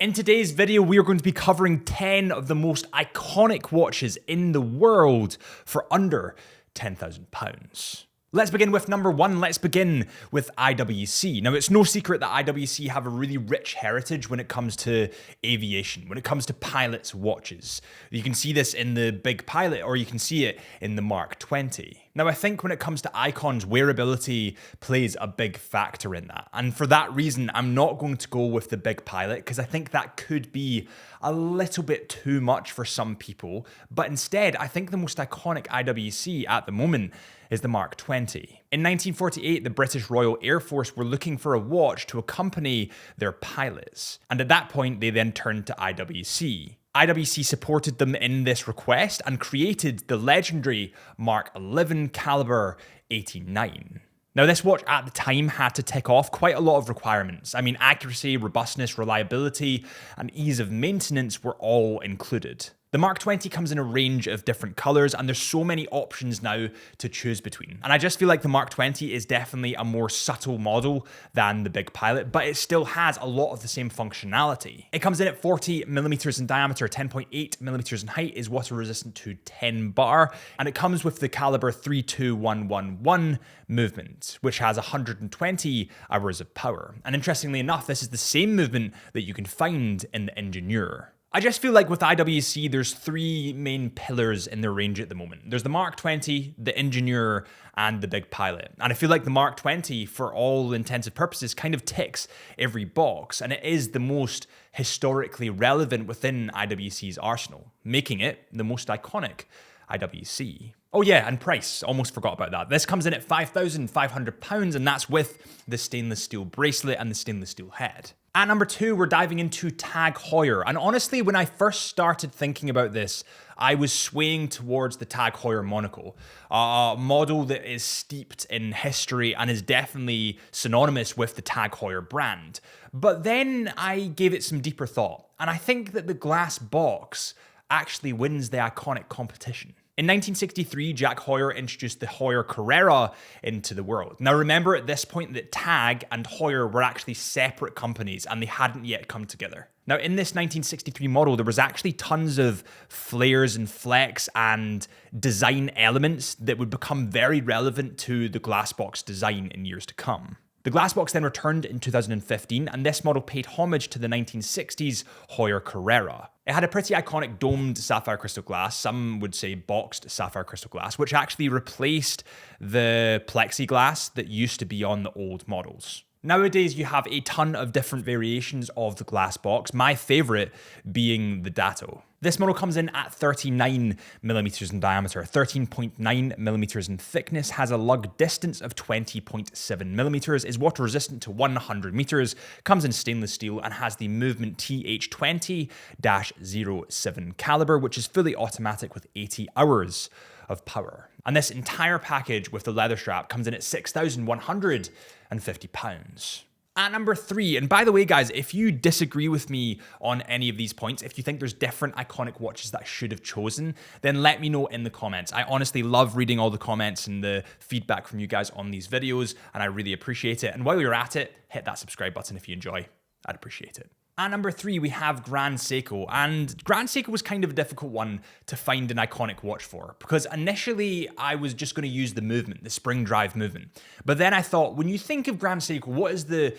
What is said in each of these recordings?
In today's video, we are going to be covering 10 of the most iconic watches in the world for under £10,000. Let's begin with number one. Let's begin with IWC. Now, it's no secret that IWC have a really rich heritage when it comes to aviation, when it comes to pilots' watches. You can see this in the Big Pilot, or you can see it in the Mark 20. Now, I think when it comes to icons, wearability plays a big factor in that. And for that reason, I'm not going to go with the Big Pilot because I think that could be a little bit too much for some people. But instead, I think the most iconic IWC at the moment is the Mark 20. In 1948, the British Royal Air Force were looking for a watch to accompany their pilots. And at that point, they then turned to IWC. IWC supported them in this request and created the legendary Mark 11 caliber 89. Now, this watch at the time had to tick off quite a lot of requirements. I mean, accuracy, robustness, reliability, and ease of maintenance were all included. The Mark 20 comes in a range of different colors, and there's so many options now to choose between. And I just feel like the Mark 20 is definitely a more subtle model than the Big Pilot, but it still has a lot of the same functionality. It comes in at 40 millimeters in diameter, 10.8 millimeters in height, is water resistant to 10 bar, and it comes with the caliber 32111 movement, which has 120 hours of power. And interestingly enough, this is the same movement that you can find in the Engineer. I just feel like with IWC, there's three main pillars in their range at the moment. There's the Mark 20, the Engineer, and the Big Pilot. And I feel like the Mark 20, for all intents and purposes, kind of ticks every box. And it is the most historically relevant within IWC's arsenal, making it the most iconic IWC. Oh yeah, and price, almost forgot about that. This comes in at £5,500, and that's with the stainless steel bracelet and the stainless steel head. At number two, we're diving into Tag Heuer. And honestly, when I first started thinking about this, I was swaying towards the Tag Heuer monocle, a model that is steeped in history and is definitely synonymous with the Tag Heuer brand. But then I gave it some deeper thought, and I think that the glass box actually wins the iconic competition. In 1963, Jack Heuer introduced the Heuer Carrera into the world. Now remember at this point that Tag and Heuer were actually separate companies and they hadn't yet come together. Now in this 1963 model, there was actually tons of flares and flecks and design elements that would become very relevant to the glassbox design in years to come. The glassbox then returned in 2015, and this model paid homage to the 1960s Heuer Carrera. It had a pretty iconic domed sapphire crystal glass, some would say boxed sapphire crystal glass, which actually replaced the plexiglass that used to be on the old models. Nowadays, you have a ton of different variations of the glass box, my favorite being the Datto. This model comes in at 39 millimeters in diameter, 13.9 millimeters in thickness, has a lug distance of 20.7 millimeters, is water resistant to 100 meters, comes in stainless steel, and has the movement TH20-07 caliber, which is fully automatic with 80 hours of power. And this entire package with the leather strap comes in at £6,150. At number three, and by the way, guys, if you disagree with me on any of these points, if you think there's different iconic watches that I should have chosen, then let me know in the comments. I honestly love reading all the comments and the feedback from you guys on these videos, and I really appreciate it. And while you're at it, hit that subscribe button if you enjoy. I'd appreciate it. At number three, we have Grand Seiko, and Grand Seiko was kind of a difficult one to find an iconic watch for, because initially I was just going to use the movement, the spring drive movement. But then I thought, when you think of Grand Seiko, what is the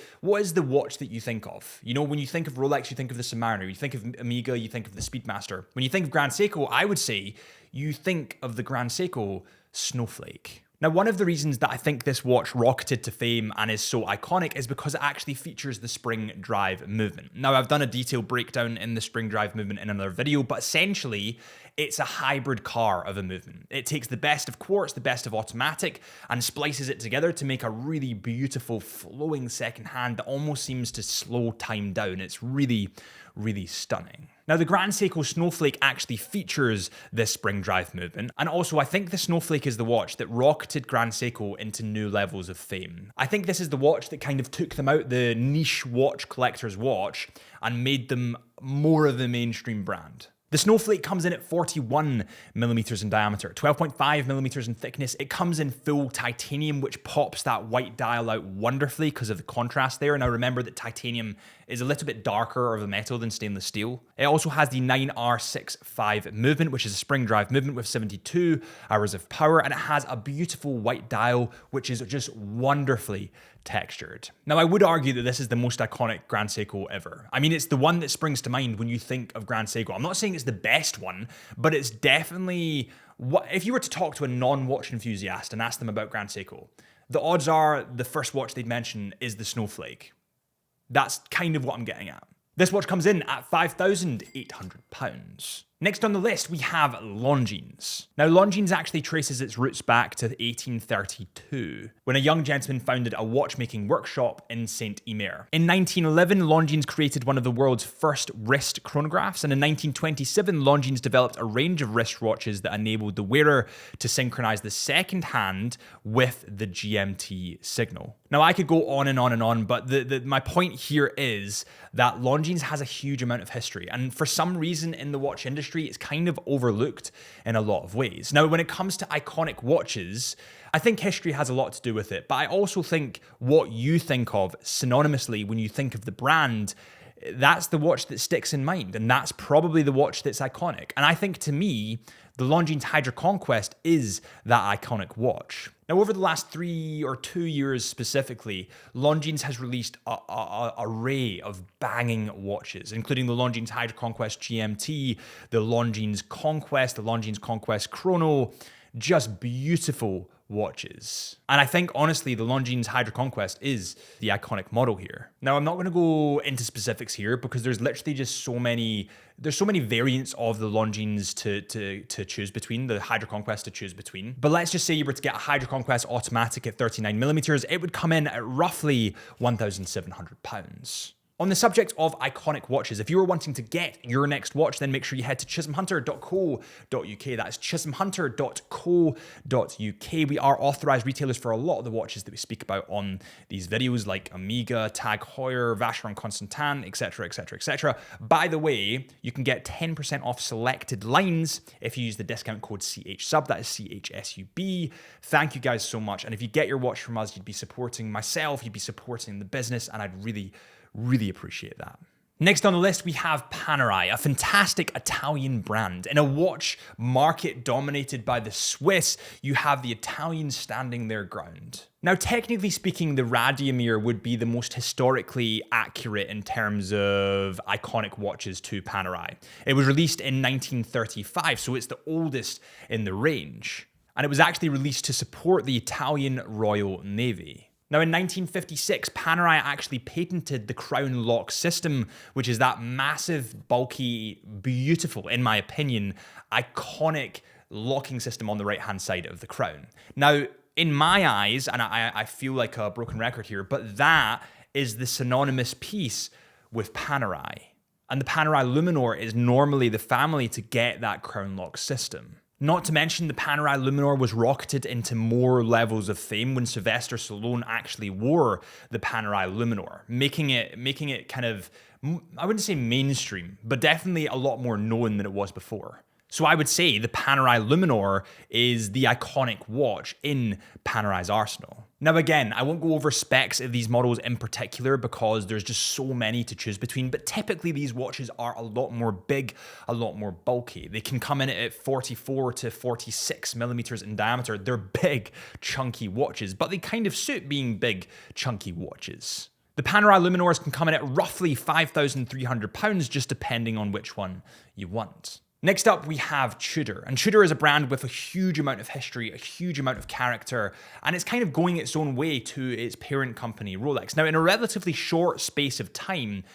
watch that you think of? You know, when you think of Rolex, you think of the Submariner, you think of Omega, you think of the Speedmaster. When you think of Grand Seiko, I would say you think of the Grand Seiko Snowflake. Now, one of the reasons that I think this watch rocketed to fame and is so iconic is because it actually features the spring drive movement. Now, I've done a detailed breakdown in the spring drive movement in another video, but essentially, it's a hybrid car of a movement. It takes the best of quartz, the best of automatic, and splices it together to make a really beautiful flowing second hand that almost seems to slow time down. It's really, really stunning. Now, the Grand Seiko Snowflake actually features this spring drive movement, and also I think the Snowflake is the watch that rocketed Grand Seiko into new levels of fame. I think this is the watch that kind of took them out the niche watch collector's watch and made them more of a mainstream brand. The Snowflake comes in at 41 millimeters in diameter, 12.5 millimeters in thickness. It comes in full titanium, which pops that white dial out wonderfully because of the contrast there. Now remember that titanium is a little bit darker of a metal than stainless steel. It also has the 9R65 movement, which is a spring drive movement with 72 hours of power, and it has a beautiful white dial, which is just wonderfully textured. Now, I would argue that this is the most iconic Grand Seiko ever. I mean, it's the one that springs to mind when you think of Grand Seiko. I'm not saying it's the best one, but it's definitely if you were to talk to a non-watch enthusiast and ask them about Grand Seiko, the odds are the first watch they'd mention is the Snowflake. That's kind of what I'm getting at. This watch comes in at £5,800. Next on the list, we have Longines. Now, Longines actually traces its roots back to 1832, when a young gentleman founded a watchmaking workshop in Saint-Omer. In 1911, Longines created one of the world's first wrist chronographs, and in 1927, Longines developed a range of wrist watches that enabled the wearer to synchronize the second hand with the GMT signal. Now, I could go on and on and on, but my point here is that Longines has a huge amount of history, and for some reason in the watch industry, it's kind of overlooked in a lot of ways. Now, when it comes to iconic watches, I think history has a lot to do with it, but I also think what you think of synonymously when you think of the brand, that's the watch that sticks in mind, and that's probably the watch that's iconic. And I think, to me, the Longines Hydra Conquest is that iconic watch. Now, over the last 3 or 2 years specifically, Longines has released an array of banging watches, including the Longines Hydra Conquest GMT, the Longines Conquest, the Longines Conquest Chrono, just beautiful watches. And I think, honestly, the Longines Hydra Conquest is the iconic model here. Now, I'm not going to go into specifics here because there's literally just so many variants of the Longines to choose between, the Hydra Conquest to choose between. But let's just say you were to get a Hydra Conquest automatic at 39mm, it would come in at roughly £1,700. On the subject of iconic watches, if you were wanting to get your next watch, then make sure you head to chisholmhunter.co.uk. That's chisholmhunter.co.uk. We are authorized retailers for a lot of the watches that we speak about on these videos, like Omega, Tag Heuer, Vacheron Constantin, etc., etc., etc. By the way, you can get 10% off selected lines if you use the discount code CHSUB. That is CHSUB. Thank you guys so much. And if you get your watch from us, you'd be supporting myself, you'd be supporting the business, and I'd really appreciate that. Next on the list, we have Panerai, a fantastic Italian brand. In a watch market dominated by the Swiss, you have the Italians standing their ground. Now, technically speaking, the Radiomir would be the most historically accurate in terms of iconic watches to Panerai. It was released in 1935, so it's the oldest in the range. And it was actually released to support the Italian Royal Navy. Now, in 1956, Panerai actually patented the crown lock system, which is that massive, bulky, beautiful, in my opinion, iconic locking system on the right-hand side of the crown. Now, in my eyes, and I feel like a broken record here, but that is the synonymous piece with Panerai. And the Panerai Luminor is normally the family to get that crown lock system. Not to mention, the Panerai Luminor was rocketed into more levels of fame when Sylvester Stallone actually wore the Panerai Luminor, making it kind of, I wouldn't say mainstream, but definitely a lot more known than it was before. So I would say the Panerai Luminor is the iconic watch in Panerai's arsenal. Now again, I won't go over specs of these models in particular because there's just so many to choose between, but typically these watches are a lot more big, a lot more bulky. They can come in at 44 to 46 millimeters in diameter. They're big, chunky watches, but they kind of suit being big, chunky watches. The Panerai Luminors can come in at roughly £5,300, just depending on which one you want. Next up, we have Tudor. And Tudor is a brand with a huge amount of history, a huge amount of character, and it's kind of going its own way to its parent company, Rolex. Now, in a relatively short space of time,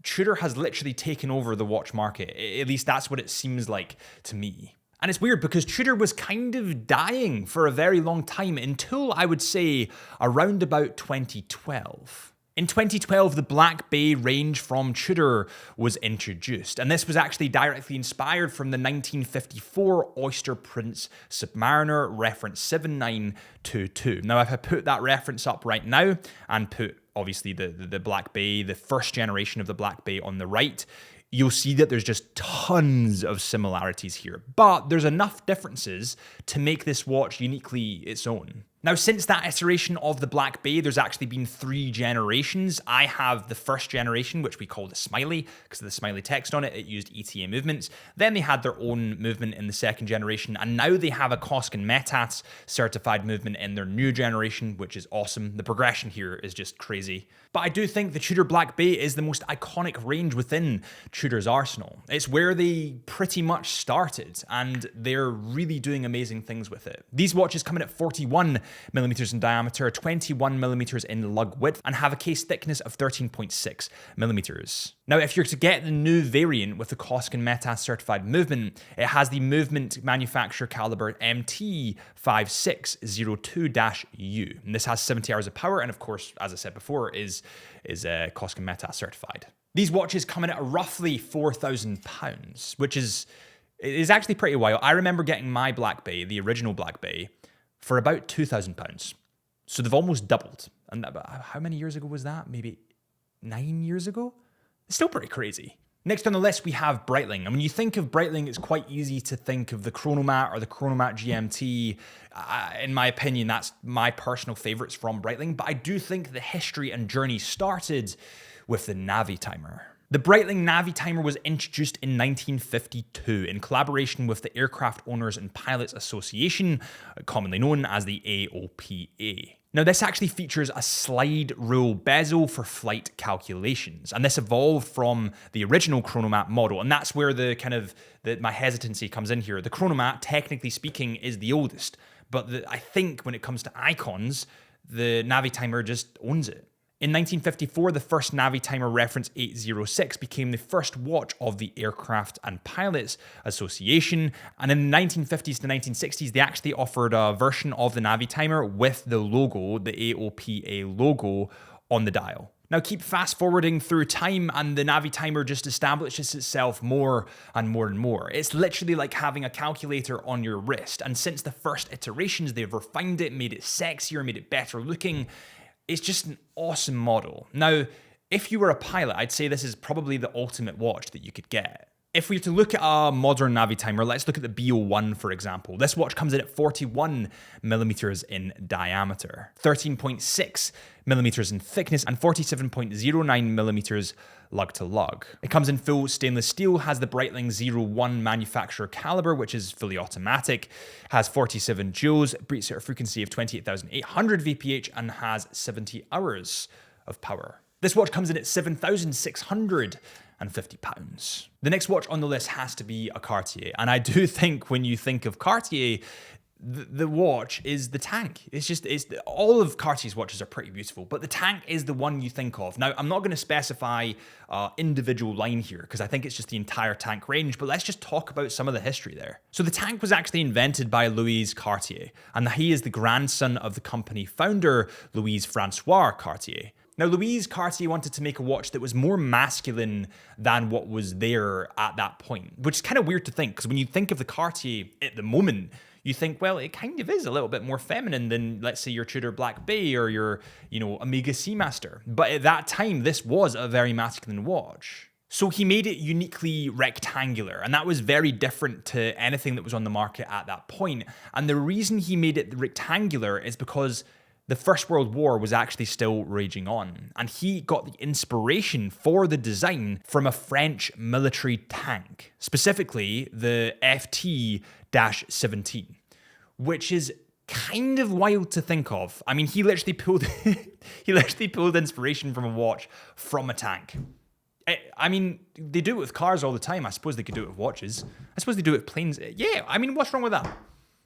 Tudor has literally taken over the watch market. At least that's what it seems like to me. And it's weird because Tudor was kind of dying for a very long time until, I would say, around about 2012. In 2012, the Black Bay range from Tudor was introduced, and this was actually directly inspired from the 1954 Oyster Prince Submariner reference 7922. Now, if I put that reference up right now and put, obviously, the Black Bay, the first generation of the Black Bay on the right, you'll see that there's just tons of similarities here, but there's enough differences to make this watch uniquely its own. Now, since that iteration of the Black Bay, there's actually been 3 generations. I have the first generation, which we call the Smiley, because of the smiley text on it. It used ETA movements. Then they had their own movement in the second generation, and now they have a Koskin Metas certified movement in their new generation, which is awesome. The progression here is just crazy. But I do think the Tudor Black Bay is the most iconic range within Tudor's arsenal. It's where they pretty much started, and they're really doing amazing things with it. These watches come in at 41 millimeters in diameter, 21 millimeters in lug width, and have a case thickness of 13.6 millimeters. Now, if you're to get the new variant with the Koskin Metas certified movement, it has the movement manufacturer caliber MT5602-U. And this has 70 hours of power, and of course, as I said before, is Koskin Metas certified. These watches come in at roughly £4,000, which is actually pretty wild. I remember getting my Black Bay, the original Black Bay, for about £2,000. So they've almost doubled. And how many years ago was that? Maybe 9 years ago? It's still pretty crazy. Next on the list, we have Breitling. And when you think of Breitling, it's quite easy to think of the Chronomat or the Chronomat GMT. In my opinion, that's my personal favorites from Breitling. But I do think the history and journey started with the Navi Timer. The Breitling Navi Timer was introduced in 1952 in collaboration with the Aircraft Owners and Pilots Association, commonly known as the AOPA. Now, this actually features a slide rule bezel for flight calculations, and this evolved from the original Chronomat model, and that's where my hesitancy comes in here. The Chronomat, technically speaking, is the oldest, but I think when it comes to icons, the Navi Timer just owns it. In 1954, the first Navi Timer reference 806 became the first watch of the Aircraft and Pilots Association, and in the 1950s to 1960s, they actually offered a version of the Navi Timer with the logo, the AOPA logo, on the dial. Now keep fast forwarding through time and the Navi Timer just establishes itself more and more and more. It's literally like having a calculator on your wrist, and since the first iterations, they've refined it, made it sexier, made it better looking. It's just an awesome model. Now, if you were a pilot, I'd say this is probably the ultimate watch that you could get. If we were to look at a modern Navi Timer, let's look at the BO1, for example. This watch comes in at 41 millimeters in diameter, 13.6 millimeters in thickness, and 47.09 millimeters lug to lug. It comes in full stainless steel, has the Breitling 01 manufacturer caliber, which is fully automatic, has 47 joules, beats at a frequency of 28,800 VPH, and has 70 hours of power. This watch comes in at £7,650. The next watch on the list has to be a Cartier, and I do think when you think of Cartier, the watch is the tank. All of Cartier's watches are pretty beautiful, but the tank is the one you think of. Now, I'm not going to specify individual line here because I think it's just the entire tank range, but let's just talk about some of the history there. So the tank was actually invented by Louis Cartier, and he is the grandson of the company founder, Louis Francois Cartier. Now, Louise Cartier wanted to make a watch that was more masculine than what was there at that point, which is kind of weird to think, because when you think of the Cartier at the moment, you think, well, it kind of is a little bit more feminine than, let's say, your Tudor Black Bay or your, Omega Seamaster. But at that time, this was a very masculine watch. So he made it uniquely rectangular, and that was very different to anything that was on the market at that point. And the reason he made it rectangular is because the First World War was actually still raging on, and he got the inspiration for the design from a French military tank, specifically the FT-17, which is kind of wild to think of. I mean, he literally pulled inspiration from a watch from a tank. I mean, they do it with cars all the time. I suppose they could do it with watches. I suppose they do it with planes. Yeah, I mean, what's wrong with that?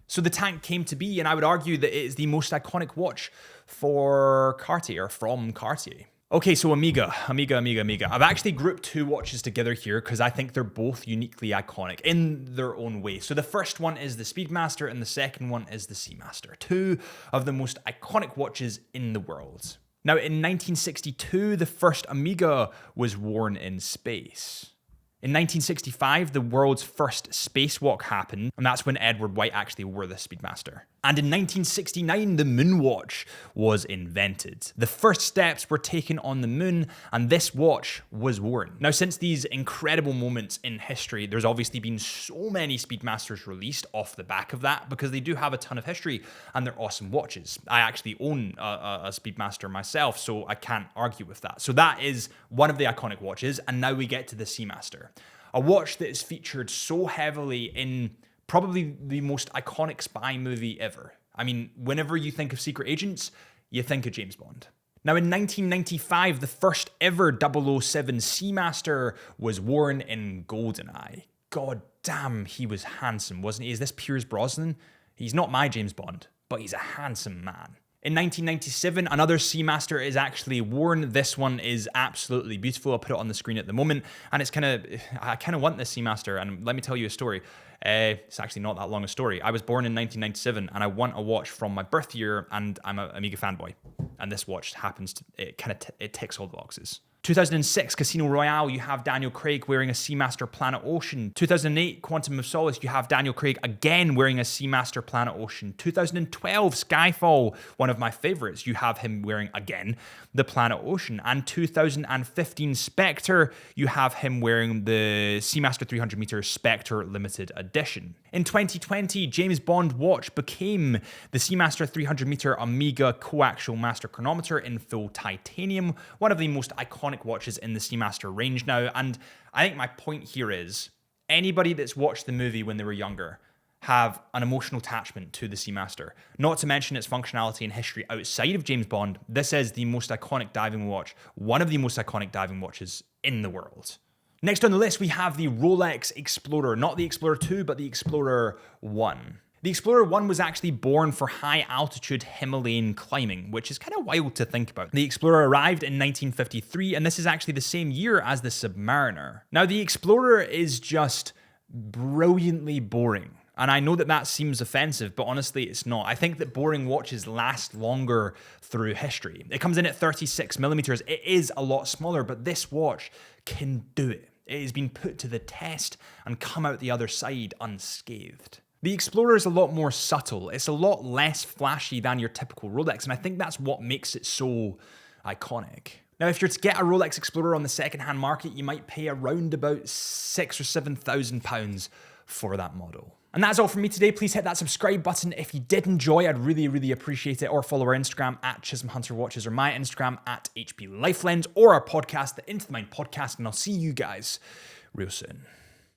So the tank came to be, and I would argue that it is the most iconic watch for Cartier, from Cartier. Okay, so Omega. I've actually grouped two watches together here because I think they're both uniquely iconic in their own way. So the first one is the Speedmaster and the second one is the Seamaster. Two of the most iconic watches in the world. Now, in 1962, the first Omega was worn in space. In 1965, the world's first spacewalk happened, and that's when Edward White actually wore the Speedmaster. And in 1969, the moonwatch was invented. The first steps were taken on the moon, and this watch was worn. Now, since these incredible moments in history, there's obviously been so many Speedmasters released off the back of that, because they do have a ton of history, and they're awesome watches. I actually own a Speedmaster myself, so I can't argue with that. So that is one of the iconic watches, and now we get to the Seamaster. A watch that is featured so heavily in probably the most iconic spy movie ever. I mean, whenever you think of secret agents, you think of James Bond. Now, in 1995, the first ever 007 Seamaster was worn in GoldenEye. God damn, he was handsome, wasn't he? Is this Pierce Brosnan? He's not my James Bond, but he's a handsome man. In 1997, another Seamaster is actually worn. This one is absolutely beautiful. I'll put it on the screen at the moment. And I kind of want this Seamaster. And let me tell you a story. It's actually not that long a story. I was born in 1997 and I want a watch from my birth year, and I'm an Amiga fanboy. And this watch happens to, it ticks all the boxes. 2006, Casino Royale, you have Daniel Craig wearing a Seamaster Planet Ocean. 2008, Quantum of Solace, you have Daniel Craig again wearing a Seamaster Planet Ocean. 2012, Skyfall, one of my favorites, you have him wearing again the Planet Ocean. And 2015, Spectre, you have him wearing the Seamaster 300 meter Spectre Limited Edition. In 2020, James Bond watch became the Seamaster 300 meter Amiga coaxial master chronometer in full titanium, one of the most iconic watches in the Seamaster range now. And I think my point here is, anybody that's watched the movie when they were younger have an emotional attachment to the Seamaster. Not to mention its functionality and history outside of James Bond. This is the most iconic diving watch, one of the most iconic diving watches in the world. Next on the list, we have the Rolex Explorer. Not the Explorer 2, but the Explorer 1. The Explorer 1 was actually born for high-altitude Himalayan climbing, which is kind of wild to think about. The Explorer arrived in 1953, and this is actually the same year as the Submariner. Now, the Explorer is just brilliantly boring. And I know that that seems offensive, but honestly, it's not. I think that boring watches last longer through history. It comes in at 36 millimeters. It is a lot smaller, but this watch can do it. It has been put to the test and come out the other side unscathed. The Explorer is a lot more subtle. It's a lot less flashy than your typical Rolex, and I think that's what makes it so iconic. Now, if you're to get a Rolex Explorer on the second-hand market, you might pay around about £6,000 or £7,000 for that model. And that's all from me today. Please hit that subscribe button if you did enjoy. I'd really appreciate it. Or follow our Instagram at Chisholm Hunter Watches, or my Instagram at HP Lifelens, or our podcast, the Into the Mind podcast. And I'll see you guys real soon.